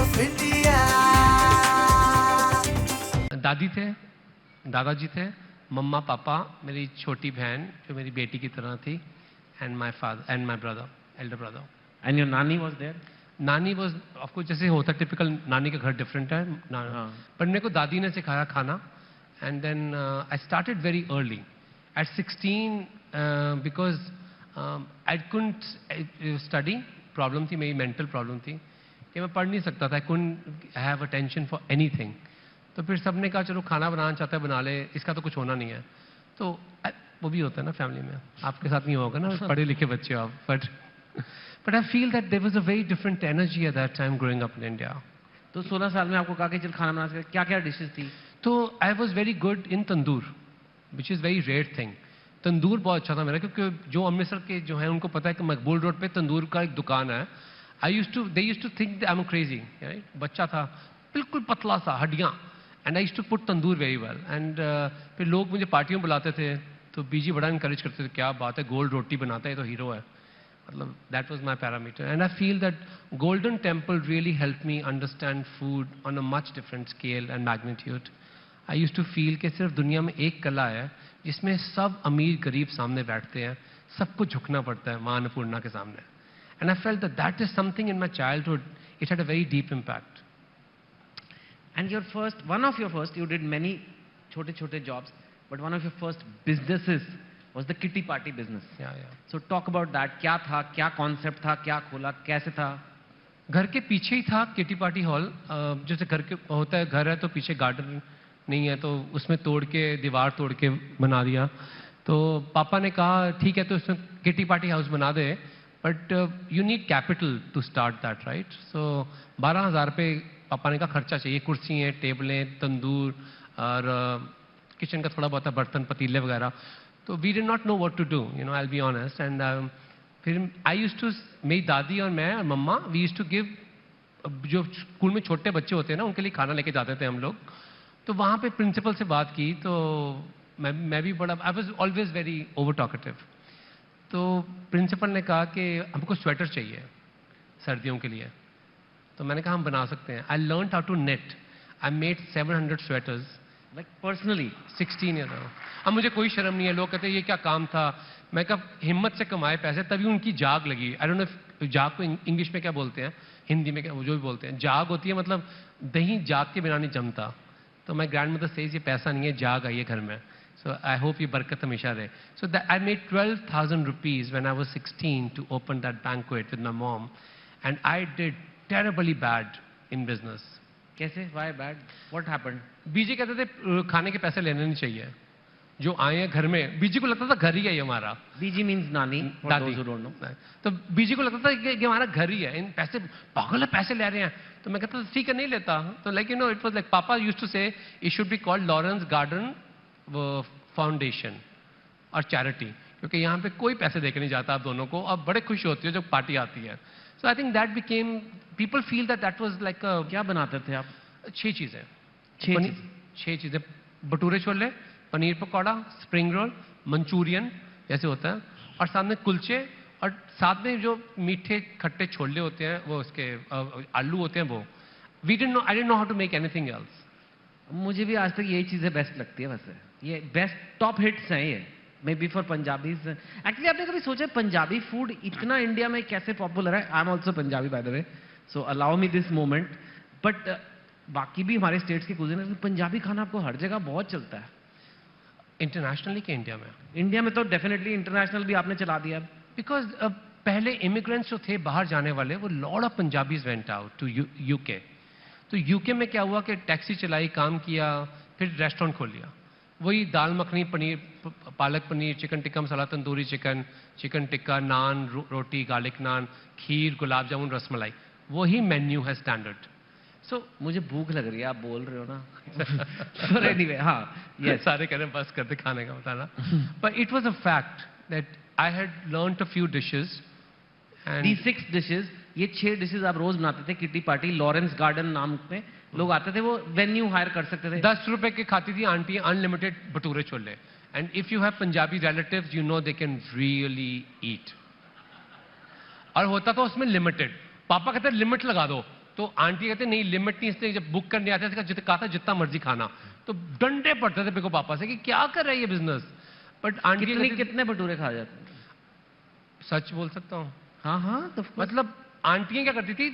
Of India. दादी थे, दादाजी थे, मम्मा पापा, मेरी छोटी बहन जो मेरी बेटी की तरह थी, and my father and my brother, Elder brother. And your nani was there? नानी वॉज ऑफकोर्स, जैसे होता है टिपिकल, नानी का घर डिफरेंट है पर मेरे को दादी ने सिखाया खाना। And then I started very early at 16 because I couldn't study. Problem थी, मेरी मेंटल प्रॉब्लम थी कि मैं पढ़ नहीं सकता था। I couldn't have attention for anything. तो फिर सबने कहा चलो खाना बनाना चाहता है बना ले, इसका तो कुछ होना नहीं है। तो वो भी होता है ना फैमिली में, आपके साथ नहीं होगा ना, पढ़े लिखे बच्चे हो आप। But I feel that there was a very different energy at that time growing up in India. तो 16 साल में आपको कहा कि चल खाना बना सकते, क्या क्या डिशेस थी? तो I was very good in tandoor, which is very rare thing. तंदूर बहुत अच्छा था मेरा, क्योंकि जो अमृतसर के जो हैं उनको पता है कि मकबूल रोड पे तंदूर का एक दुकान है। They used to think that I'm crazy, right? बच्चा था, बिल्कुल पतला सा, हड्डियाँ, and I used to put tandoor very well. And फिर लोग मुझे पार्टियों बुलाते थे, तो बीजी बड़ा encourage करते थे, क्या बात है, गोल्ड रोटी बनाता है तो हीरो है। मतलब that was my parameter, and I feel that Golden Temple really helped me understand food on a much different scale and magnitude. I used to feel कि सिर्फ दुनिया में एक कला है जिसमें सब अमीर गरीब सामने बैठते हैं, सबको झुकना पड़ता है मां अन्नपूर्णा के सामने। And I felt that that is something in my childhood. It had a very deep impact. And one of your first, you did many छोटे jobs, but one of your first businesses was the kitty party business. Yeah. So talk about that. क्या था, क्या concept था, क्या खोला, कैसे था? घर के पीछे ही था किटी पार्टी हॉल। जैसे घर के होता है, घर है तो पीछे गार्डन नहीं है, तो उसमें दीवार तोड़ के बना दिया। तो पापा ने कहा ठीक है तो इसमें किटी पार्टी हाउस बना दे, but you need capital to start that, right? So 12,000 रुपये पापा ने कहा खर्चा चाहिए, कुर्सी हैं, टेबलें, तंदूर और किचन का थोड़ा बहुत बर्तन पतीले वगैरह। तो we did not know what to do, you know, I will be honest. And फिर आई यूज्ड टू, मेरी दादी और मैं और मम्मा, वी यूज्ड टू गिव, जो स्कूल में छोटे बच्चे होते हैं ना उनके लिए खाना लेके जाते थे हम लोग। तो वहाँ पे प्रिंसिपल से बात की, तो मैं भी बड़ा, I was always very over talkative. तो प्रिंसिपल ने कहा कि हमको स्वेटर चाहिए सर्दियों के लिए। तो मैंने कहा हम बना सकते हैं। I learn how to knit. I made 700 sweaters Like personally? 16 year old. अब मुझे कोई शर्म नहीं है, लोग कहते हैं ये क्या काम था। मैं कहा हिम्मत से कमाए पैसे, तभी उनकी जाग लगी। आई डोंट नो जाग को इंग्लिश में क्या बोलते हैं, हिंदी में क्या, जो भी बोलते हैं, जाग होती है, मतलब दही जाग के बिना नहीं जमता। तो माई ग्रैंड मदर सेज ये पैसा नहीं है, जाग आई है घर में। सो आई होप ये बरकत हमेशा रहे। So I made 12,000 rupees when I was 16 to open that banquet with my mom, and I did terribly bad in business. कैसे? Why bad? What happened? बीजी कहते थे खाने के पैसे लेने नहीं चाहिए, जो आए हैं घर में। बीजी को लगता था घर ही है ये हमारा। बीजी means नानी, for दादी। those who don't know. तो बीजी को लगता था कि हमारा घर ही है, इन पैसे पागल है, पैसे ले रहे हैं। तो मैं कहता था ठीक है नहीं लेता। तो like you no, it was like पापा यूज्ड टू से it should be called Lawrence garden foundation और चैरिटी, क्योंकि यहाँ पे कोई पैसे देके नहीं जाता आप दोनों को, अब बड़े खुश होते हो जब पार्टी आती है। So I think that became, people feel that was like. क्या बनाते थे आप? 6 चीजें, 6 चीजें, bhature chole, paneer pakora, spring roll, Manchurian जैसे होता है, और साथ में कुलचे, और साथ में जो मीठे खट्टे छोले होते हैं वो उसके आलू होते हैं वो। I didn't know how to make anything else. मुझे भी आज तक यही चीजें बेस्ट लगती है। वैसे ये बेस्ट टॉप हिट्स हैं ये, may be for Punjabis. Actually आपने कभी सोचा पंजाबी फूड इतना इंडिया में कैसे पॉपुलर है? I am also Punjabi by the way, so allow me this moment. But बाकी भी हमारे स्टेट्स की कुजीन है, पंजाबी खाना आपको हर जगह बहुत चलता है। इंटरनेशनली के इंडिया में? इंडिया में तो डेफिनेटली, इंटरनेशनल भी आपने चला दिया। बिकॉज पहले इमिग्रेंट्स जो थे बाहर जाने वाले, वो lot of Punjabis went out to UK. तो यूके में क्या हुआ कि टैक्सी चलाई, काम किया, फिर रेस्टोरेंट खोल लिया। वही दाल makhani, paneer, palak paneer, chicken tikka masala, tandoori chicken, chicken tikka, नान, रोटी, गार्लिक नान, खीर, गुलाब जामुन, रसमलाई, वही मेन्यू है स्टैंडर्ड। सो मुझे भूख लग रही है, आप बोल रहे हो ना। एनीवे, हाँ, ये सारे कह रहे हैं बस करते खाने का बताना। But it was a fact that I had learned a few dishes and the 6 dishes, ये 6 डिशेस आप रोज बनाते थे किटी पार्टी, लॉरेंस गार्डन नाम में लोग आते थे, वो वेन्यू हायर कर सकते थे। 10 रुपए के खाती थी aunty unlimited bhature chole. And if you have Punjabi relatives, you know they can really eat. और होता था उसमें लिमिटेड। पापा कहते लिमिट लगा दो, तो आंटी कहते नहीं लिमिट नहीं, इसलिए जब बुक करने आते थे कहा था जितना मर्जी खाना, तो डंडे पड़ते थे मेरे को पापा से कि क्या कर रहा है ये बिजनेस। बट आंटी कितने भटूरे खा जाते हैं? सच बोल सकता हूँ, हाँ हाँ, तो मतलब आंटियां क्या करती थी,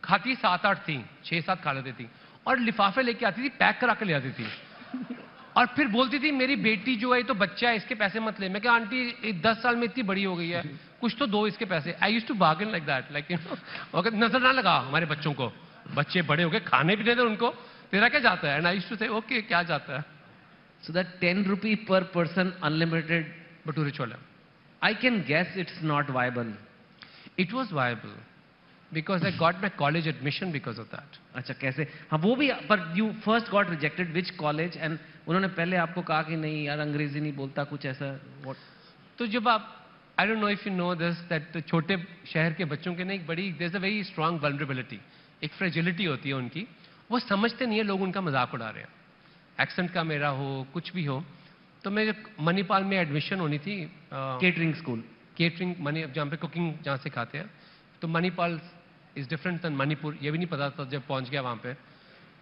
खाती 7-8 थी, 6-7 खा लेती थी, और लिफाफे लेके आती थी, पैक करा के ले आती थी, और फिर बोलती थी मेरी बेटी जो है तो बच्चा है, इसके पैसे मत ले। मैं क्या आंटी 10 साल में इतनी बड़ी हो गई है, कुछ तो दो इसके पैसे। I used to bargain like that, like you know, नजर ना लगा हमारे बच्चों को, बच्चे बड़े हो गए, खाने पीने दे उनको, तेरा क्या जाता है। एंड आई यूज्ड टू से ओके क्या जाता है। सो दैट 10 रुपी पर person unlimited bhature chole, I can guess it's not viable. it was viable because I got my college admission because of that. अच्छा कैसे? हाँ वो भी, पर you first got rejected which college and उन्होंने पहले आपको कहा कि नहीं यार अंग्रेजी नहीं बोलता कुछ ऐसा? What? तो जब आप, I don't know if you know this, that छोटे शहर के बच्चों के ना एक बड़ी, there's a very strong vulnerability, एक fragility होती है उनकी, वो समझते नहीं है लोग उनका मजाक उड़ा रहे हैं, एक्सेंट का मेरा हो कुछ भी हो। तो मेरे मणिपाल में एडमिशन होनी थी, केटरिंग स्कूल, केटरिंग मनी, जहाँ पे कुकिंग जहाँ सिखाते हैं, तो Manipal is different than Manipur, ये भी नहीं पता था जब पहुँच गया वहाँ पे।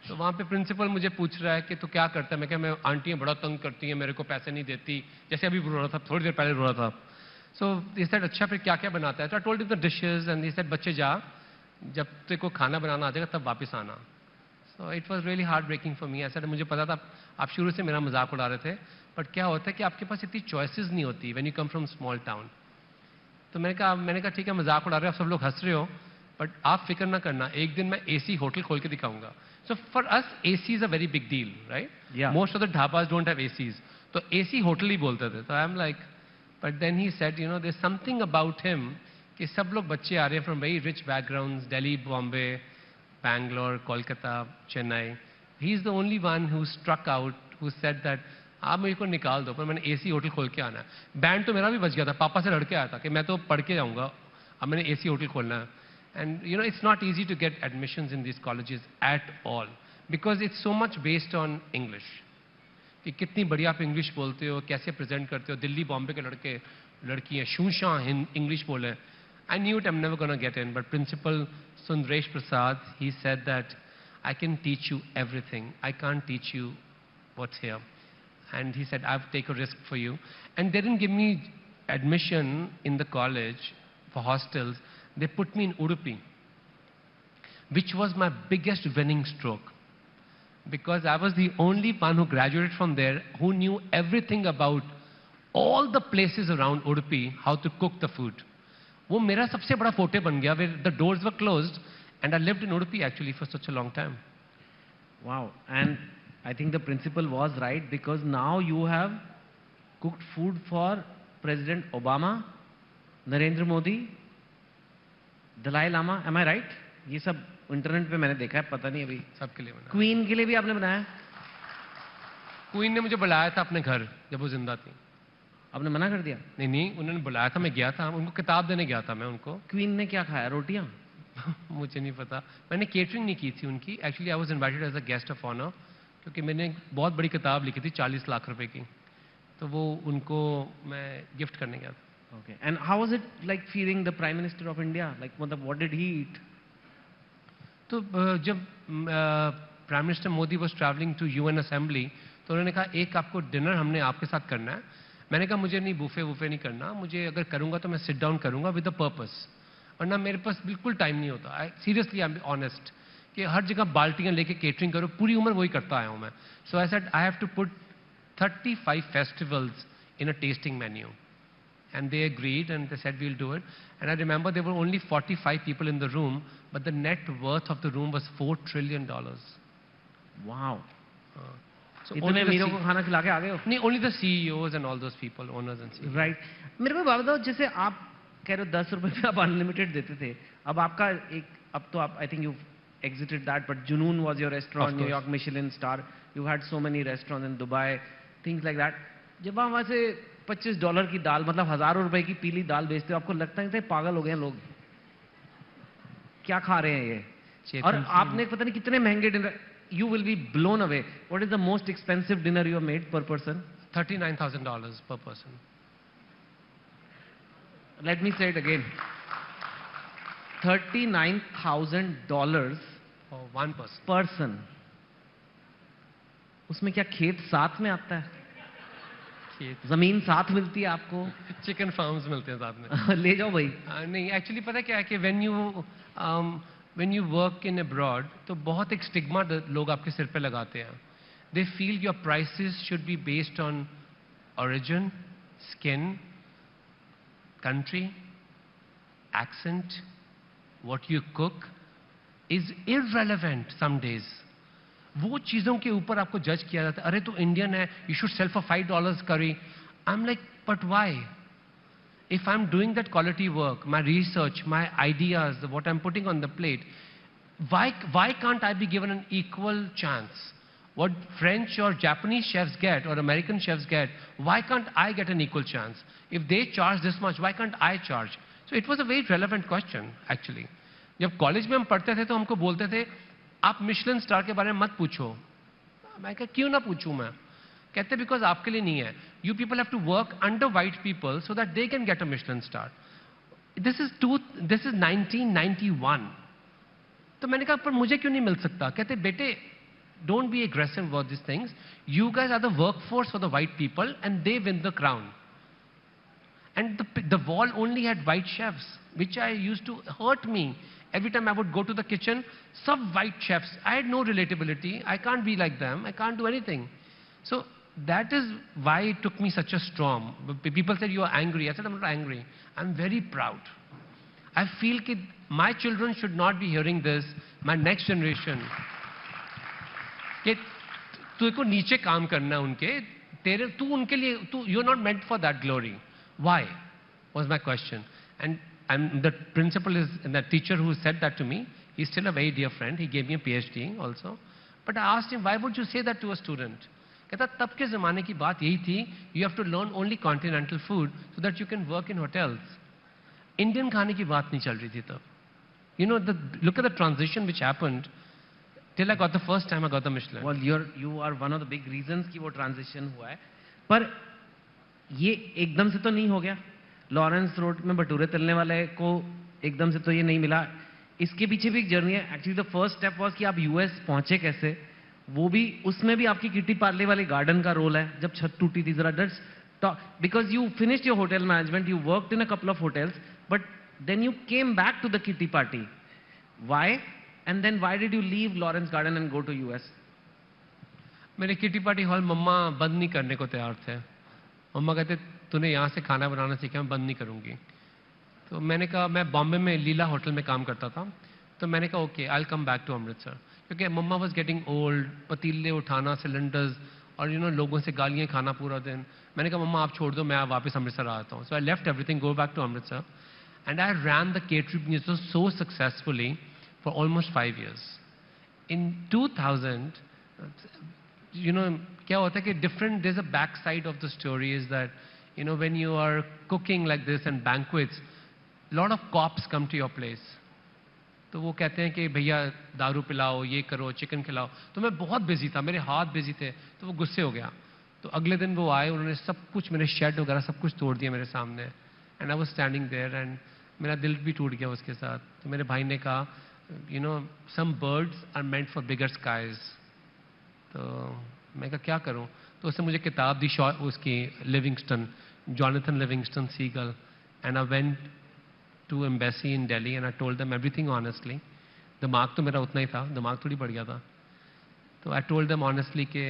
तो वहाँ पे प्रिंसिपल मुझे पूछ रहा है कि तू क्या करता है। मैं क्या, मैं आंटियाँ बड़ा तंग करती हैं, मेरे को पैसे नहीं देती, जैसे अभी रो रहा था, थोड़ी देर पहले रो रहा था। सो ये सेड अच्छा फिर क्या क्या बनाता है, तो I told him the dishes and ये सेड बच्चे जा, जब तेरे को खाना बनाना आ जाएगा तब वापस आना। So it was really heart breaking for me. ऐसा मुझे पता था आप शुरू से मेरा मजाक उड़ा रहे थे, बट क्या होता है कि आपके पास इतनी चॉइसेस नहीं होती when you come from small town. तो मैंने कहा ठीक है मजाक उड़ा रहे हो, आप सब लोग हंस रहे हो, बट आप फिक्र ना करना, एक दिन मैं एसी होटल खोल के दिखाऊंगा। So for us AC is a very big deal, right? Most of the dhabas don't have ACs, तो एसी होटल ही बोलते थे। तो I am like, but then he said you know there something about him कि सब लोग बच्चे आ रहे हैं from very rich backgrounds, Delhi, Bombay, Bangalore, Kolkata, Chennai, he is the only one who struck out, who said that आप मेरे को निकाल दो पर मैंने एसी होटल खोल के आना है। बैंड तो मेरा भी बच गया था, पापा से लड़ के आया था कि मैं तो पढ़ के जाऊंगा, अब मैंने एसी होटल खोलना है। And you know it's not easy to get admissions in this colleges at all because it's so much based on English, कि कितनी बढ़िया आप इंग्लिश बोलते हो, कैसे प्रेजेंट करते हो। दिल्ली बॉम्बे के लड़के लड़कियां शूशा इंग्लिश बोले। I knew it, I am never gonna get in, but principal Sundaresh Prasad, he said that I can teach you everything, I can't teach you what's here. And he said, I'll take a risk for you. And they didn't give me admission in the college for hostels. They put me in Udupi, which was my biggest winning stroke. Because I was the only one who graduated from there, who knew everything about all the places around Udupi, how to cook the food. वो मेरा सबसे बड़ा फोटे बन गया, where the doors were closed, and I lived in Udupi actually for such a long time. Wow. And I think the principal was right because now you have cooked food for President Obama, Narendra Modi, Dalai Lama. Am I right? ये सब internet पे मैंने देखा है, पता नहीं अभी। सबके लिए बनाया। क्वीन के लिए भी आपने बनाया? क्वीन ने मुझे बुलाया था अपने घर जब वो जिंदा थी। आपने मना कर दिया? नहीं नहीं, उन्होंने बुलाया था, मैं गया था, उनको किताब देने गया था मैं उनको। क्वीन ने क्या खाया, रोटियां? मुझे नहीं पता, मैंने केटरिंग नहीं की थी उनकी। Actually I was invited as a guest of honour, क्योंकि मैंने एक बहुत बड़ी किताब लिखी थी 40 लाख रुपए की, तो वो उनको मैं गिफ्ट करने गया था। Okay, and how was it like feeling the prime minister of India, like मतलब व्हाट डिड ही ईट? तो जब prime minister Modi was travelling to UN assembly, तो उन्होंने कहा एक आपको डिनर हमने आपके साथ करना है। मैंने कहा मुझे नहीं बूफे वूफे नहीं करना, मुझे अगर करूंगा तो मैं सिट डाउन करूंगा विद अ पर्पस, वरना मेरे पास बिल्कुल टाइम नहीं होता। सीरियसली आई एम ऑनेस्ट, कि हर जगह बाल्टियां लेके केटरिंग करो, पूरी उम्र वही करता आया हूं मैं। So I said I have to put 35 festivals in a tasting menu, and they agreed and they said we will do it. And I remember there were only 45 people in the room, but the net worth of the room was $4 trillion. Wow, So इतने अमीरों को खाना खिला के आ गए हो? नहीं, only the CEOs and all those people, owners and CEOs. Right. मेरे को बात बताओ, जैसे आप कह रहे हो 10 रुपए में आप अनलिमिटेड देते थे, अब आपका एक, अब तो आप I think you exited that, but Junoon was your restaurant, New York Michelin star, you had so many restaurants in Dubai, things like that. जब आप वहाँ से $25 की दाल, मतलब हजारों रुपए की पीली दाल बेचते हो, आपको लगता है पागल हो गए लोग, क्या खा रहे हैं ये? और आपने पता नहीं कितने महंगे dinner, you will be blown away. What is the most expensive dinner you have made per person? $39,000 per person. Let me say it again. $39,000 for one person. Person. उसमें क्या खेत साथ में आता है? जमीन साथ मिलती है आपको? चिकन फार्म्स मिलते हैं साथ में। ले जाओ भाई। नहीं, एक्चुअली पता क्या है कि when you work in abroad तो बहुत एक स्टिग्मा लोग आपके सिर पे लगाते हैं. They feel your prices should be based on origin, skin, country, accent, what you cook is irrelevant some days. वो चीजों के ऊपर आपको जज किया जाता है. अरे तो इंडियन है, you should sell for $5 curry. I'm like, but why? If I'm doing that quality work, my research, my ideas, what I'm putting on the plate, why can't I be given an equal chance? What French or Japanese chefs get or American chefs get, why can't I get an equal chance? If they charge this much, why can't I charge? So it was a very relevant question actually. जब college में हम पढ़ते थे तो हमको बोलते थे आप मिशेलिन स्टार के बारे में मत पूछो. मैं कहा क्यों ना पूछूं मैं? कहते बिकॉज आपके लिए नहीं है. You people have to work under white people so that they can get a Michelin star. This is 1991. तो मैंने कहा पर मुझे क्यों नहीं मिल सकता? कहते बेटे don't be aggressive about these things. You guys are the workforce for the white people and they win the crown. And the wall only had white chefs, which I used to hurt me. Every time I would go to the kitchen, some white chefs. I had no relatability. I can't be like them. I can't do anything. So that is why it took me such a storm. People said, you are angry. I said, I'm not angry. I'm very proud. I feel that my children should not be hearing this. My next generation. कि तू को नीचे काम करना उनके, तेरे तू उनके लिए तू you are not meant for that glory. Why was my question. And the principal is the teacher who said that to me. He is still a very dear friend. He gave me a PhD also. But I asked him why would you say that to a student. कहता तब के जमाने की बात यही थी. You have to learn only continental food so that you can work in hotels. Indian खाने की बात नहीं चल रही थी तब. You know look at the transition which happened. Till I got the first time I got the Michelin. Well, you are one of the big reasons कि वो transition हुआ है. पर ये एकदम से तो नहीं हो गया. लॉरेंस रोड में भटूरे तलने वाले को एकदम से तो ये नहीं मिला. इसके पीछे भी एक जर्नी है. Actually the first step was कि आप यूएस पहुंचे कैसे. वो भी उसमें भी आपकी किटी पार्ले वाले गार्डन का रोल है. जब छत टूटी थी जरा डट्स because you finished your hotel management, you worked in a couple of hotels, but then you came back to the kitty party. Why? And then why did you leave Lawrence Garden and go to US? मेरे kitty party hall मम्मा बंद नहीं करने को तैयार थे. मम्मा कहते तूने यहाँ से खाना बनाना सीखा, मैं बंद नहीं करूँगी. तो मैंने कहा मैं बॉम्बे में लीला होटल में काम करता था. तो मैंने कहा okay I will come back to Amritsar. क्योंकि मम्मा वाज गेटिंग ओल्ड. पतीले उठाना, सिलेंडर्स और लोगों से गालियाँ खाना पूरा दिन. मैंने कहा मम्मा आप छोड़ दो, मैं वापस अमृतसर आता हूँ. So I left everything, go back to Amritsar and I ran the catering business so successfully for almost 5 years. In 2000, क्या होता है कि different, there's a backside of the story is that, when you are cooking like this and banquets, lot of cops come to your place. तो वो कहते हैं कि भैया दारू पिलाओ, ये करो, चिकन खिलाओ. तो मैं बहुत बिजी था, मेरे हाथ बिजी थे, तो वो गुस्से हो गया. तो अगले दिन वो आए, उन्होंने सब कुछ, मेरे शेड वगैरह सब कुछ तोड़ दिया मेरे सामने. And I was standing there and मेरा दिल भी टूट गया उसके साथ. तो मेरे भाई ने कहा some birds are meant for bigger skies. तो मैं कहा क्या करूं. तो उसने मुझे किताब दी उसकी Livingston, Jonathan Livingston Seagull. And I went to embassy in Delhi and I told them everything honestly. दिमाग तो मेरा उतना ही था, दिमाग थोड़ी बढ़ गया था. तो आई टोल्ड देम ऑनेस्टली कि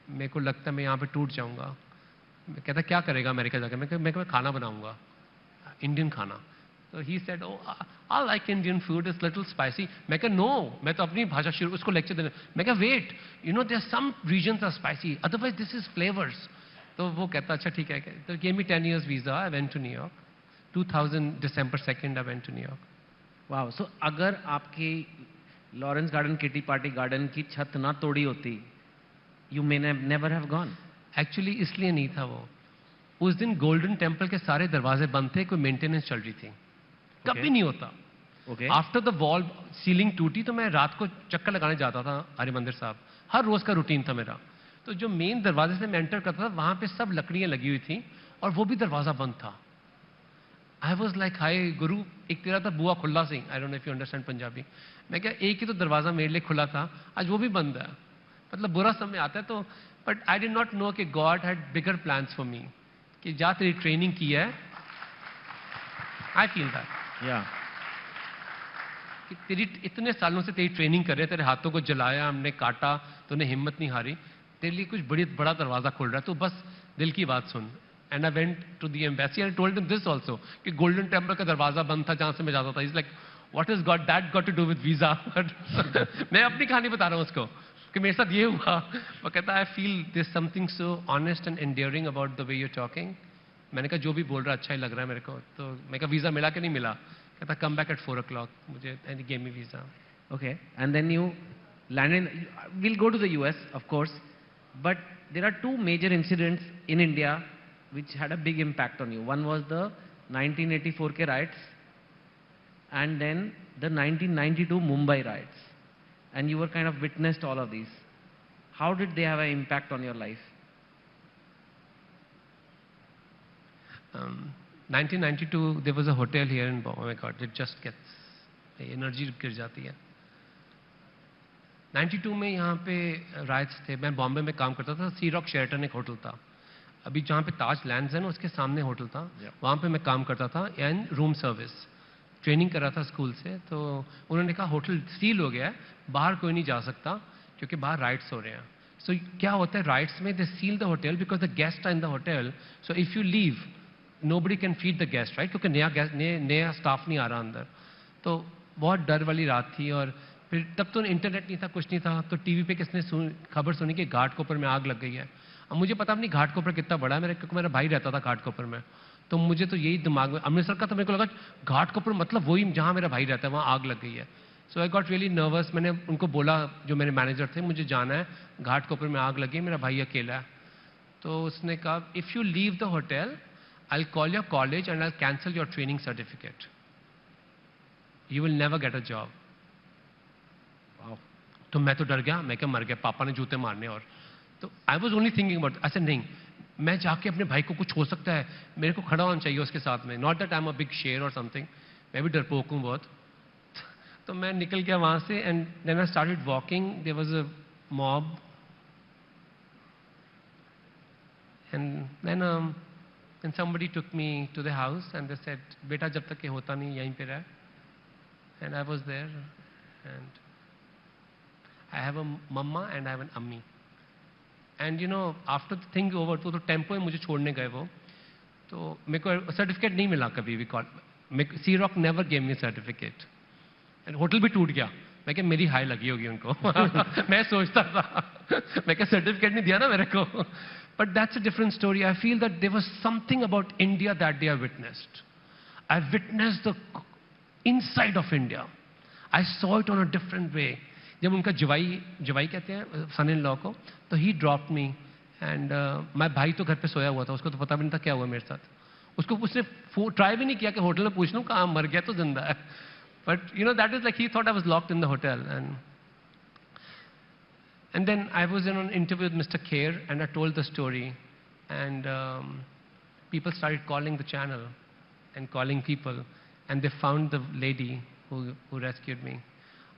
मेरे को लगता है मैं यहाँ पे टूट जाऊंगा. मैं कहता क्या करेगा अमेरिका जाकर. मैं खाना बनाऊंगा, इंडियन खाना. So he said, oh, I like Indian food, it's little spicy. मैं कहा no, मैं तो अपनी भाषा शुरू उसको लेक्चर देने. मैं कहा wait, there are some regions are spicy, otherwise this is flavors. तो वो कहता अच्छा ठीक है. तो gave me 10 years visa, I went to New York. 2000 December 2nd I went to New York. Wow, so अगर आपकी Lawrence garden kitty party garden की छत ना तोड़ी होती, you may never have gone. Actually इसलिए नहीं था वो. उस दिन गोल्डन टेम्पल के सारे दरवाजे बंद थे, कोई मेंटेनेंस चल रही थी. कभी नहीं होता. आफ्टर द वॉल सीलिंग टूटी तो मैं रात को चक्कर लगाने जाता था हरि मंदिर साहब. हर रोज का रूटीन था मेरा. तो जो मेन दरवाजे से मैं एंटर करता था वहां पे सब लकड़ियां लगी हुई थी और वो भी दरवाजा बंद था. आई वॉज लाइक हाय गुरु, एक तेरा था बुआ खुल्ला Singh, I don't know if you understand Punjabi. मैं क्या एक ही तो दरवाजा मेरे लिए खुला था, आज वो भी बंद है। मतलब बुरा समय आता है तो, but I did not know कि God had bigger plans for me, कि जा तेरी ट्रेनिंग की है। आई फील दैट या कि तेरी इतने सालों से तेरी ट्रेनिंग कर रहे हैं, तेरे हाथों को जलाया हमने, काटा, तूने हिम्मत नहीं हारी, तेरे लिए कुछ बड़ा दरवाजा खोल रहा है, तो बस दिल की बात सुन। And I went to the embassy and told him this also कि गोल्डन टेम्पल का दरवाजा बंद था जहां से मैं जाता था। Is like what is got that got to do with visa. मैं अपनी कहानी बता रहा हूँ उसको कि मेरे साथ ये हुआ। वो कहता I feel this something so honest and enduring about the way you talking. मैंने कहा जो भी बोल रहा है अच्छा ही लग रहा है मेरे को। तो मैं कहा वीजा मिला कि नहीं मिला? कहता कम बैक एट 4 o'clock मुझे, and gave me visa. okay, and then you landed. We'll go to the US, of course, but there are two major incidents in India which had a big impact on you. One was the 1984 ke riots, and then the 1992 Mumbai riots, and you were kind of witnessed all of these. How did they have an impact on your life? 1992 there was a hotel here in Bombay. Oh my God, it just gets energy गिर जाती है। 92 में यहाँ पे rights थे। मैं बॉम्बे में काम करता था, सी रॉक शेरटन एक होटल था, अभी जहाँ पे ताज लैंड्स है ना उसके सामने होटल था। वहाँ पे मैं काम करता था एंड रूम सर्विस, ट्रेनिंग कर रहा था स्कूल से। तो उन्होंने कहा होटल सील हो गया है, बाहर कोई नहीं जा सकता क्योंकि बाहर राइट्स हो रहे हैं। सो क्या होता है राइट्स में, they seal the hotel because the guest are in the hotel. So if you leave nobody can feed the guest, right, क्योंकि नया स्टाफ नहीं आ रहा अंदर। तो बहुत डर वाली रात थी। और फिर तब तो इंटरनेट नहीं था, कुछ नहीं था। तो टीवी पे किसने खबर सुनी कि घाटकोपर में आग लग गई है। अब मुझे पता नहीं घाटकोपर कितना बड़ा है, क्योंकि मेरा भाई रहता था घाटकोपर में। तो मुझे तो यही दिमाग में, अमृतसर का तो मेरे को लगा घाटकोपर मतलब वही जहाँ मेरा भाई रहता है, वहाँ आग लग गई है। So I got really nervous. मैंने उनको बोला, जो मेरे मैनेजर थे, मुझे जाना है घाटकोपर में आग लगी, मेरा भाई अकेला है। तो उसने कहा if you leave the hotel I call your college and I cancel your training certificate, you will never get a job. तो मैं तो डर गया, मैं क्या मर गया, पापा ने जूते मारने। और तो I was only thinking about, ऐसे नहीं, मैं जाके अपने भाई को कुछ हो सकता है, मेरे को खड़ा होना चाहिए उसके साथ में। Not that I am a big शेर और समथिंग, मैं भी डरपोक हूँ बहुत। तो मैं निकल गया वहां से and then I started walking. There was a mob and then somebody took me to the house and they said बेटा जब तक ये होता नहीं यहीं पे रह। and I was there and I have a mama and I have an ammi and you know after the thing over तो टेम्पो में मुझे छोड़ने गए वो। तो मेरे को सर्टिफिकेट नहीं मिला कभी भी। Sea rock never gave me certificate and hotel भी टूट गया। मैं क्या मेरी हाई लगी होगी उनको। मैं सोचता था, मैं क्या सर्टिफिकेट नहीं दिया ना मेरे को। But that's a different story. I feel that there was something about India that they have witnessed. I witnessed the inside of India. I saw it on a different way. जब उनका जवाई कहते हैं सन in law को, तो ही drop me and मैं भाई तो घर पे सोया हुआ था, उसको तो पता भी नहीं था क्या हुआ मेरे साथ। उसने ट्राई भी नहीं किया कि होटल में पूछ लूं कहाँ मर गया तो जिंदा है। But you know that is like he thought I was locked in the hotel and then I was in an interview with Mr. Kher and I told the story and people started calling the channel and calling people and they found the lady who rescued me.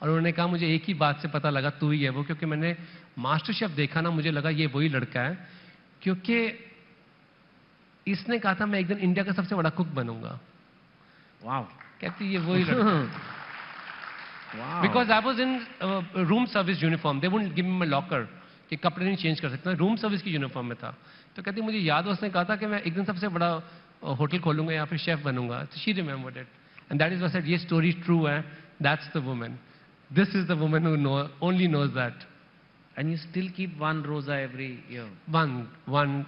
और उन्होंने कहा मुझे एक ही बात से पता लगा तू ही है वो, क्योंकि मैंने मास्टर शेफ देखा ना, मुझे लगा ये वही लड़का है, क्योंकि इसने कहा था मैं एक दिन इंडिया का सबसे बड़ा कुक बनूंगा। Wow. कहती ये वही लड़का। Wow. Because I was in room service uniform, they wouldn't give me my locker कि कपड़े नहीं चेंज कर सकता, रूम सर्विस की यूनिफॉर्म में था। तो कहती मुझे याद है उसने कहा था कि मैं एक दिन सबसे बड़ा होटल खोलूंगा या फिर शेफ बनूंगा। तो she remembered it and that is why I said ये स्टोरी ट्रू है, that's the woman, this is the woman who only knows that. And you still keep one rosa every year. One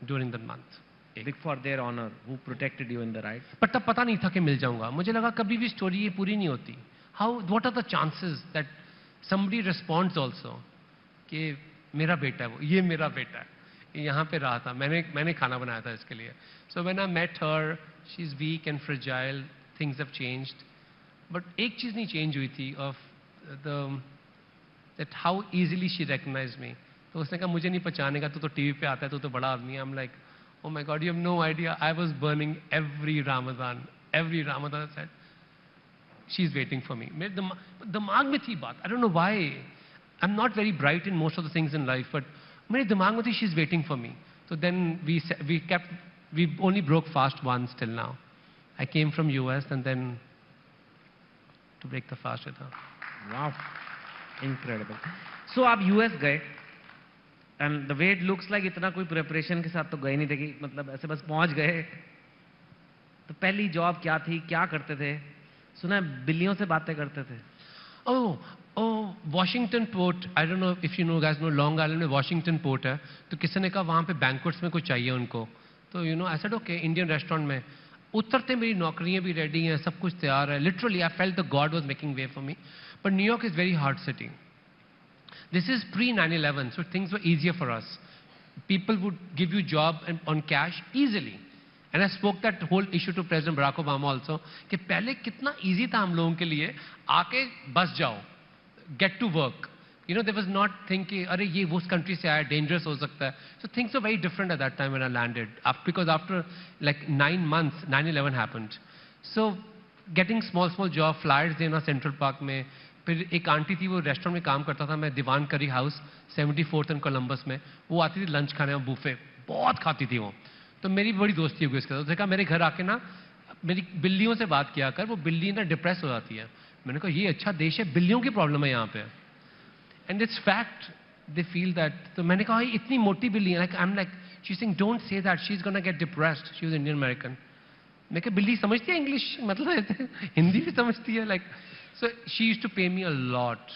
during the month. Big for their honor, who protected you in the right. पर तब पता नहीं था कि मिल जाऊंगा। मुझे लगा कभी भी स्टोरी ये पूरी नहीं होती। What are the chances that somebody responds also कि मेरा बेटा है वो, ये मेरा बेटा है, ये यहाँ पे रहा था, मैंने खाना बनाया था इसके लिए। So when I met her, she's weak and fragile, things have changed. But एक चीज नहीं change हुई थी of that how easily she recognized me. तो उसने कहा मुझे नहीं पहचानेगा, तू तो टीवी पे आता है, तू तो बड़ा आदमी है। I'm like, Oh my God, you have no idea. I was burning every Ramadan. Every Ramadan I said, she's waiting for me. मेरे दिमाग में थी बात. I don't know why. I'm not very bright in most of the things in life, but मेरे दिमाग में थी, she's waiting for me. So then we only broke fast once till now. I came from US and then to break the fast with her. Wow, incredible. So आप US गए, and the way it looks like इतना कोई preparation के साथ तो गए नहीं थे कि मतलब ऐसे बस पहुंच गए. तो पहली जॉब क्या थी, क्या करते थे? सुना है बिल्लियों से बातें करते थे. Oh, Washington Port. I don't know if you know, guys know, Long Island में Washington Port है. तो किसी ने कहा वहाँ पे banquets में कुछ चाहिए उनको. तो I said okay, Indian restaurant में. उतरते मेरी नौकरियाँ भी ready हैं, सब कुछ तैयार है. Literally, I felt the God was making way for me. But New York is very hard city. This is pre 9/11, so things were easier for us. People would give you job on cash easily. And I spoke that whole issue to President Barack Obama also, कि पहले कितना easy था हम लोगों के लिए, आके बस जाओ, get to work. There was not thinking, अरे ये उस country से आया, dangerous हो सकता है. So things were very different at that time when I landed. Because after like 9 months, 9/11 happened. So getting small job, flyers देना Central Park में, फिर एक आंटी थी वो रेस्टोरेंट में काम करता था, मैं दीवान करी हाउस 74th एंड कोलंबस में, वो आती थी लंच खाने में, बुफे बहुत खाती थी वो. तो मेरी बड़ी दोस्ती हो गई उसके साथ. उसने कहा मेरे घर आके ना मेरी बिल्लियों से बात किया कर, वो बिल्ली ना डिप्रेस हो जाती है. मैंने कहा ये अच्छा देश है, बिल्लियों की प्रॉब्लम है यहाँ पे. And it's fact, they feel that. तो मैंने कहा इतनी मोटी बिल्ली है, like I am like she saying don't say that, she is gonna get depressed. She was Indian American. मैं कहा बिल्ली समझती है इंग्लिश, मतलब हिंदी भी समझती है, like. So she used to pay me a lot.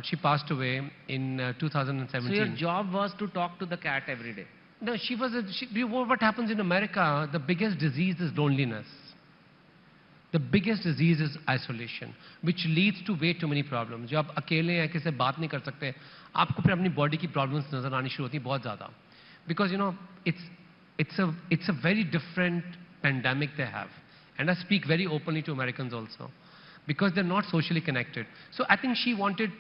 She passed away in 2017. So your job was to talk to the cat every day? No, what happens in America, the biggest disease is loneliness. The biggest disease is isolation, which leads to way too many problems. जब आप अकेले हैं, किसी से बात नहीं कर सकते, आपको फिर अपनी बॉडी की प्रॉब्लम्स नजर आनी शुरू होती हैं बहुत ज़्यादा. Because it's a very different pandemic they have. And I speak very openly to Americans also. Because they're not socially connected. So I think she wanted,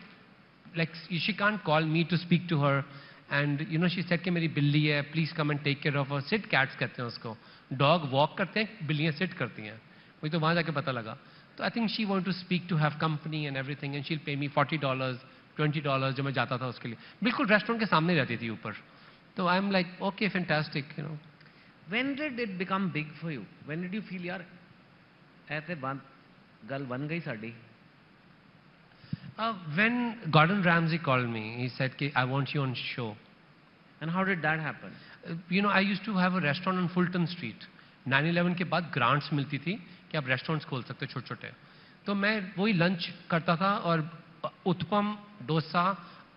like, she can't call me to speak to her. And she said कि मेरी बिल्ली है, please come and take care of her. Sit cats कहते हैं उसको. Dog walk करते हैं, बिल्लियाँ sit करती हैं. मुझे तो वहाँ जाके पता लगा. तो I think she wanted to speak, to have company and everything, and she'll pay me $40, $20 जो मैं जाता था उसके लिए. बिल्कुल रेस्टोरेंट के सामने रहती थी ऊपर. तो I'm like, okay, fantastic, When did it become big for you? When did you feel यार ऐसे गल बन गई sari? When Gordon Ramsay called me, he said कि I want you on show. And how did that happen? I used to have a restaurant on Fulton Street. 9/11 के बाद grants मिलती थी कि आप restaurants खोल सकते हो छोटे-छोटे. तो मैं वही lunch करता था और उत्पम, डोसा,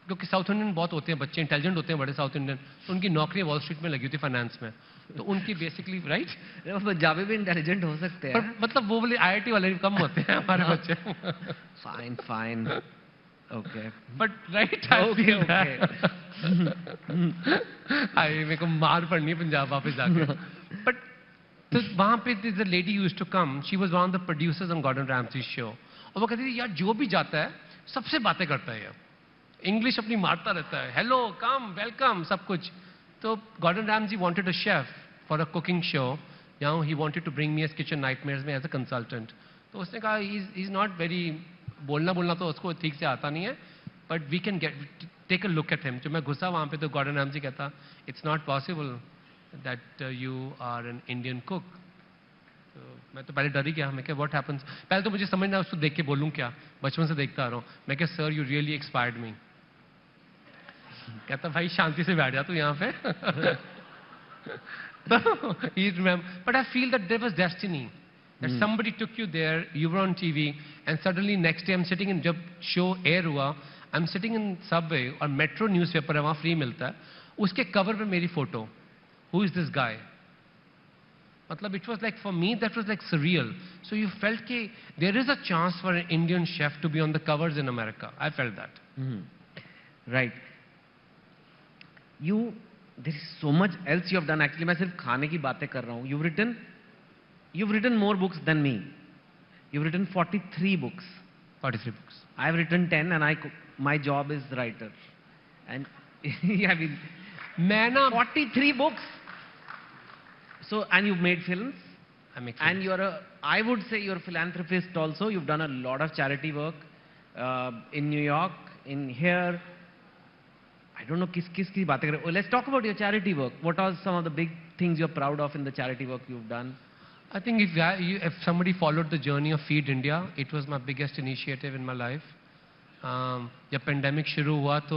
क्योंकि साउथ इंडियन बहुत होते हैं बच्चे, इंटेलिजेंट होते हैं बड़े साउथ इंडियन, तो उनकी नौकरी वॉल स्ट्रीट में लगी होती फाइनेंस में. तो उनकी बेसिकली राइट, पंजाबी भी इंटेलिजेंट हो सकते हैं, मतलब वो बोले IIT वाले कम होते हैं हमारे बच्चे. Fine okay, but right I मेरे को मार पड़नी है पंजाब वापस जाके. बट तो वहां पे the lady used to come, she was one of the producers on Gordon Ramsay show. और वो कहती थी यार जो भी जाता है सबसे बातें करता है, इंग्लिश अपनी मारता रहता है, हेलो कम वेलकम सब कुछ. तो Gordon Ramsay wanted a chef for a cooking show. He wanted to bring me as kitchen nightmares में एज अ कंसल्टेंट. तो उसने कहा ही इज नॉट वेरी, बोलना तो उसको ठीक से आता नहीं है, but we can get take a look at him. जो मैं घुसा वहां पे तो गॉर्डन रैम्सी कहता it's not possible that you are an Indian cook. तो मैं तो पहले डर ही गया. मैं क्या व्हाट हैपेंस, पहले तो मुझे समझ ना उसको देख के बोलूं क्या, बचपन से देखता आ रहा हूँ. मैं क्या sir you really expired me. कहता भाई शांति से बैठ जा तू यहाँ पे. But I feel that there was destiny, that somebody took you there, you were on TV, and suddenly next day I'm sitting in, जब show air हुआ, I'm sitting in subway और metro newspaper है वहाँ free मिलता है, उसके cover पे मेरी photo. Who is this guy? मतलब it was like for me that was like surreal. So you felt कि there is a chance for an Indian chef to be on the covers in America. I felt that. Right. There is so much else you have done. Actually मैं सिर्फ खाने की बातें कर रहा हूँ. You've written more books than me. You've written 43 books. 43 books. I've written 10 and my job is writer. And I mean, मैं ना 43 books. So, and you've made films, I make and films. you're a, I would say you're a philanthropist also. You've done a lot of charity work in New York, in here. I don't know किस की बातें कर रहे हो. Let's talk about your charity work. What are some of the big things you're proud of in the charity work you've done? I think if somebody followed the journey of Feed India, it was my biggest initiative in my life. जब pandemic शुरू हुआ तो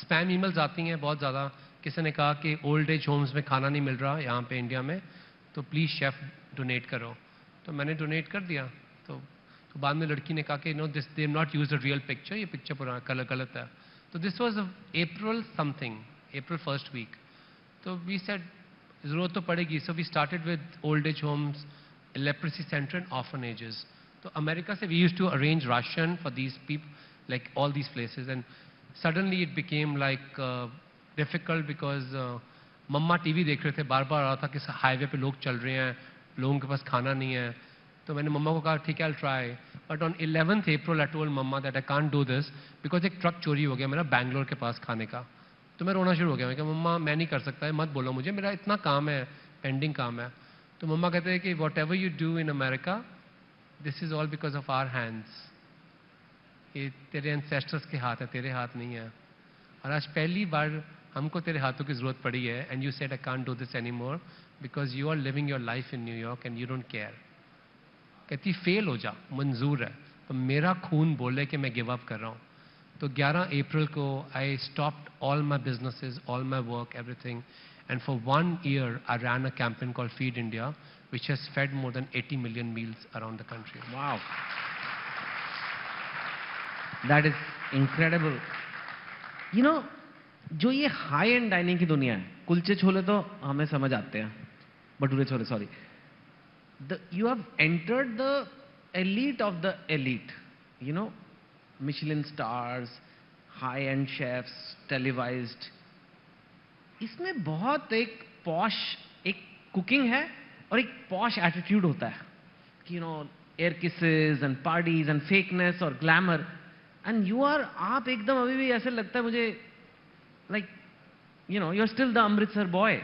spam emails आती हैं बहुत ज़्यादा. किसी ने कहा कि ओल्ड एज होम्स में खाना नहीं मिल रहा यहाँ पे इंडिया में, तो प्लीज़ शेफ़ डोनेट करो. तो मैंने डोनेट कर दिया. तो बाद में लड़की ने कहा कि no this they not use the real picture, ये पिक्चर पुराना कलर गलत है. तो this was April something, April first week. तो वी सेड ज़रूरत तो पड़ेगी. So we started with old age homes, leprosy centre and orphanages. तो अमेरिका से we use to arrange ration for these people, like all these places, and suddenly it became like difficult because mamma TV देख रहे थे, बार बार आ रहा था कि highway पे लोग चल रहे हैं, लोगों के पास खाना नहीं है. तो मैंने मम्मा को कहा ठीक है, I'll try. But on 11th April I told mamma that I can't do this because एक ट्रक चोरी हो गया मेरा बैंगलोर के पास खाने का. तो मैं रोना शुरू हो गया. मैं कहा मम्मा मैं नहीं कर सकता है, मत बोलो मुझे, मेरा इतना काम है, पेंडिंग काम है. तो मम्मा कहते हैं कि whatever you do in America, this is all because of our hands. ये तेरे एंसेस्टर्स के हाथ है, तेरे हाथ नहीं है. और आज पहली बार हमको तेरे हाथों की ज़रूरत पड़ी है. And you said I can't do this any more because you are living your life in New York and you don't care. कहती फेल हो जा, मंजूर है, तो मेरा खून बोले कि मैं गिव अप कर रहा हूँ. तो 11 अप्रैल को I stopped all my businesses, all my work, everything. And for 1 year I ran a campaign called feed India which has fed more than 80 million meals around the country. Wow. That is incredible. You know, जो ये high and dining की दुनिया है, कुलचे छोले तो हमें समझ आते हैं, bhature chole, sorry. You have entered the elite of the elite. You know, Michelin stars, high-end chefs, televised. इसमें बहुत एक पॉश एक कुकिंग है और एक पॉश एटीट्यूड होता है कि air kisses and parties and fakeness और ग्लैमर. एंड यू आर, आप एकदम अभी भी ऐसे लगता है मुझे like you are still the Amritsar boy.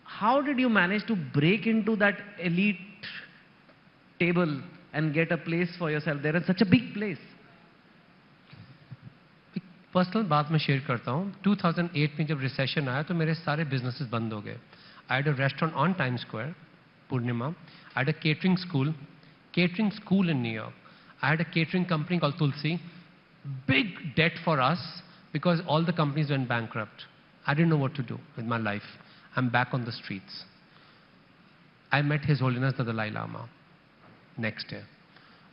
How did you manage to break into that elite table and get a place for yourself there in such a big place? Personal बात मैं शेयर करता हूँ. 2008 में जब रिसेशन आया तो मेरे सारे बिजनेसेस बंद हो गए. I had a restaurant on time square, Purnima. I had a catering school in New York. I had a catering company called Tulsi. Big debt for us because all the companies went bankrupt. I didn't know what to do with my life. I'm back on the streets. I met His Holiness the Dalai Lama next year.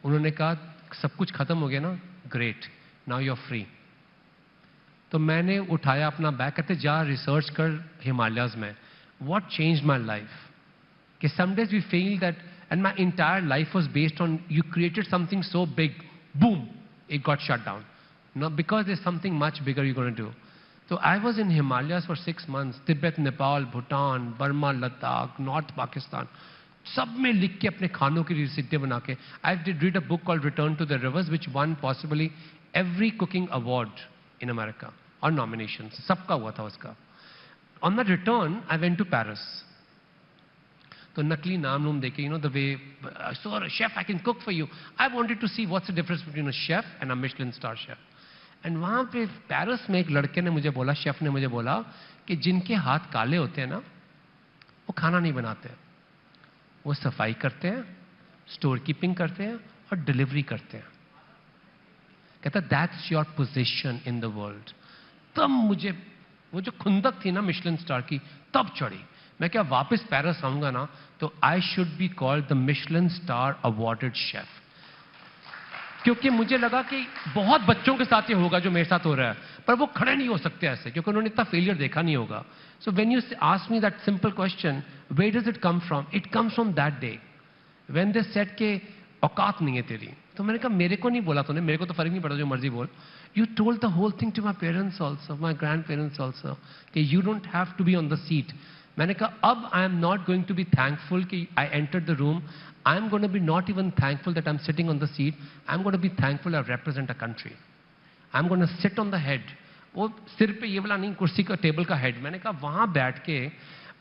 उन्होंने कहा सब कुछ खत्म हो गया ना, great, now you're free. तो मैंने उठाया अपना बैग, कहते जा रिसर्च कर हिमालयाज में. What changed my life? कि some days we feel that. And my entire life was based on you created something so big, boom, it got shut down. No, because there's something much bigger you're going to do. So I was in Himalayas for 6 months, Tibet, Nepal, Bhutan, Burma, Ladakh, North Pakistan. सब में लिख के अपने खानों की recipe बना के. I did read a book called Return to the Rivers, which won possibly every cooking award in America or nominations. सबका हुआ था उसका. On the return, I went to Paris. तो नकली नाम देके, the way, so a chef, I can cook for you. I wanted to see what's the difference between a chef and a Michelin star chef. And वहाँ पे Paris में एक लड़के ने मुझे बोला, शेफ ने मुझे बोला कि जिनके हाथ काले होते हैं ना, वो खाना नहीं बनाते. वो सफाई करते हैं, स्टोर कीपिंग करते हैं और डिलीवरी करते हैं. कहता that's your position in the world. तब मुझे वो जो खुंदक थी ना मिशेलिन स्टार की, तब चढ़ी. मैं क्या वापस पेरिस आऊंगा ना तो I should be called the Michelin star awarded chef. क्योंकि मुझे लगा कि बहुत बच्चों के साथ ये होगा जो मेरे साथ हो रहा है, पर वो खड़े नहीं हो सकते ऐसे क्योंकि उन्होंने इतना फेलियर देखा नहीं होगा. So when you ask me that simple question, where does it come from? It comes from that day when they said के औकात नहीं है तेरी. तो मैंने कहा मेरे को नहीं बोला तूने, मेरे को तो फर्क नहीं पड़ा, जो मर्जी बोल. You told the whole thing to my parents also, my grandparents also, कि you don't have to be on the seat. मैंने कहा अब I am not going to be thankful कि I entered the room. I am going to be not even thankful that I am sitting on the seat. I am going to be thankful I represent a country. I am going to sit on the head. वो सिर पे ये वाला नहीं, कुर्सी का table का head. मैंने कहा वहाँ बैठ के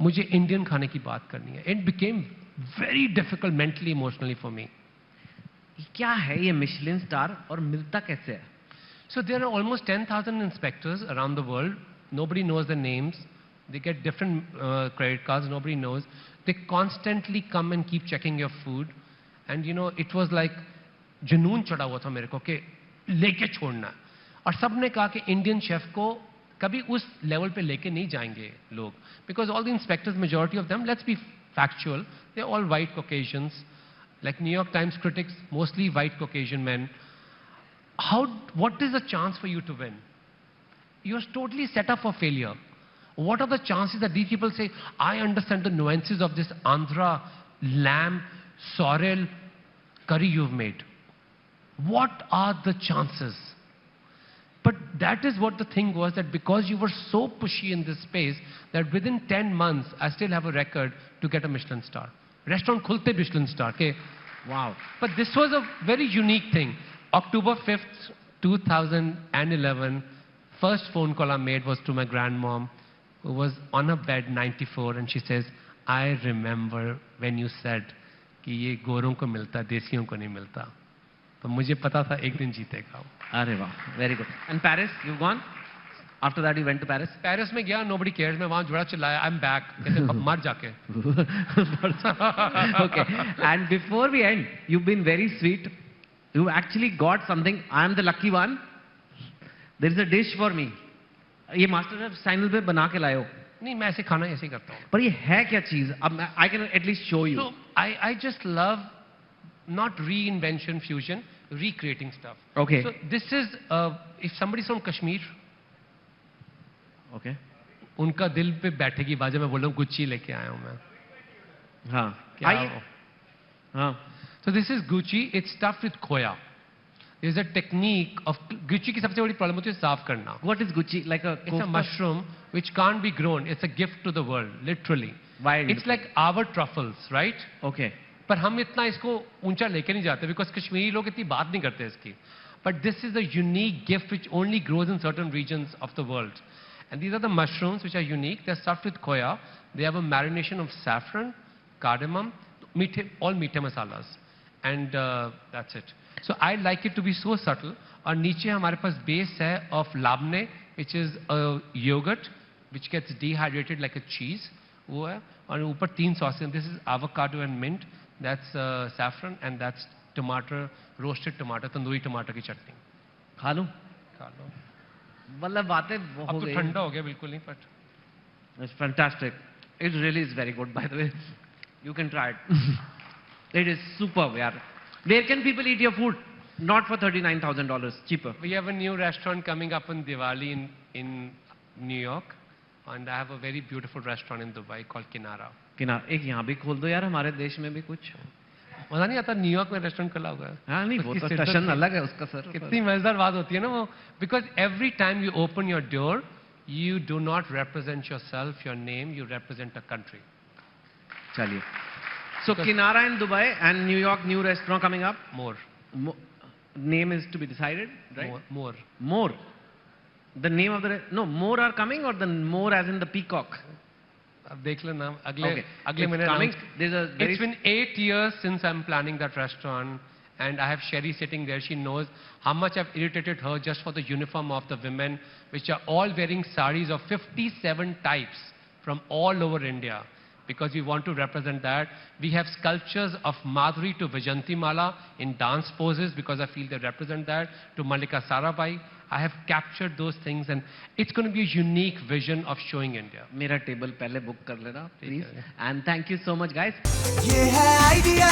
मुझे इंडियन खाने की बात करनी है. It became very difficult mentally, emotionally for me. क्या है ये मिशेलिन स्टार और मिलता कैसे है? So there are almost 10,000 inspectors around the world. Nobody knows their names. They get different credit cards. Nobody knows. They constantly come and keep checking your food. And you know, it was like जुनून चढ़ा हुआ था मेरे को कि लेके छोड़ना. और सबने कहा कि इंडियन शेफ को कभी उस लेवल पे लेके नहीं जाएंगे लोग. Because all the inspectors, majority of them, let's be factual, they're all white Caucasians. Like New York Times critics, mostly white Caucasian men. What is the chance for you to win? You're totally set up for failure. What are the chances that these people say, I understand the nuances of this Andhra lamb sorrel curry you've made? What are the chances? But that is what the thing was, that because you were so pushy in this space, that within 10 months, I still have a record to get a Michelin star. Restaurant khulte Michelin star. Okay? Wow. But this was a very unique thing. October 5th, 2011, first phone call I made was to my grandmom, who was on her bed, 94, and she says, I remember when you said कि ये गोरों को मिलता, देसियों को नहीं मिलता. तो मुझे पता था एक दिन जीतेगा. अरे वाह, very good. And Paris, you've gone? After that, you went to Paris? Paris में गया, nobody cares. मैं वहाँ जुड़ा चिल्लाया, I'm back. कहते मर जाके. Okay. And before we end, you've been very sweet. You actually got something. I am the lucky one. There is a dish for me. ये मास्टर शेफ चैनल पे बना के लाए हो. नहीं, मैं ऐसे खाना ऐसे ही करता हूँ. पर ये है क्या चीज? अब I can at least show you. So I just love not reinvention, fusion, recreating stuff. Okay. So this is if somebody's from Kashmir, Okay. उनका दिल पे बैठेगी बाजा. मैं बोल रहा हूँ गुच्ची लेके आया हूँ मैं. हाँ. क्या आइए. हो? हाँ. So this is Gucci. It's stuffed with khoya. There's a technique of Gucci की सबसे बड़ी प्रॉब्लम होती है साफ करना. What is Gucci? Like a It's a mushroom which can't be grown. It's a gift to the world, literally. wild. It's like our truffles, right? Okay. पर हम इतना इसको ऊंचा लेके नहीं जाते because कश्मीरी लोग इतनी बात नहीं करते इसकी. But this is a unique gift which only grows in certain regions of the world. And these are the mushrooms which are unique. They're stuffed with khoya. They have a marination of saffron, cardamom, all meethe masalas. And that's it. So I like it to be so subtle. और नीचे हमारे पास base है of labne, which is a yogurt which gets dehydrated like a cheese. वो है. और ऊपर 3 sauces. This is avocado and mint. That's saffron, and that's tomato, roasted tomato, tandoori टमाटर की चटनी. खा लूं? खा लो. मतलब बातें हो अब तो गई. ठंडा हो गया बिल्कुल नहीं, but It's fantastic. It really is very good, by the way. You can try it. It is superb, yaar. Where can people eat your food? Not for $39,000, cheaper. we have a new restaurant coming up on Diwali in New York, and I have a very beautiful restaurant in Dubai called Kinara. किनार एक यहाँ भी खोल दो यार, हमारे देश में भी कुछ. मजा नहीं आता न्यूयॉर्क में रेस्टोरेंट खुला हुआ है. हाँ नहीं, वो उसकी तो शिद्दत टशन की- अलग है उसका सर. कितनी मजेदार बात होती है ना वो. Because every time you open your door, you do not represent yourself, your name, you represent a country. चलिए. So Kinara in Dubai and New York new restaurant coming up. More. Name is to be decided, right? More. More. The name of the no more are coming, or the more as in the peacock. अब देख लेना अगले Okay. अगले It's महीने coming. announce- There's a very It's been 8 years since I'm planning that restaurant, and I have Sherry sitting there. She knows how much I've irritated her just for the uniform of the women, which are all wearing saris of 57 types from all over India, because we want to represent that. We have sculptures of Madhuri to Vijayanthimaala in dance poses, because I feel they represent that, to Mallika Sarabhai. I have captured those things, and it's going to be a unique vision of showing India. मेरा table पहले book कर लेना, ठीक please. है. And thank you so much, guys. ये है idea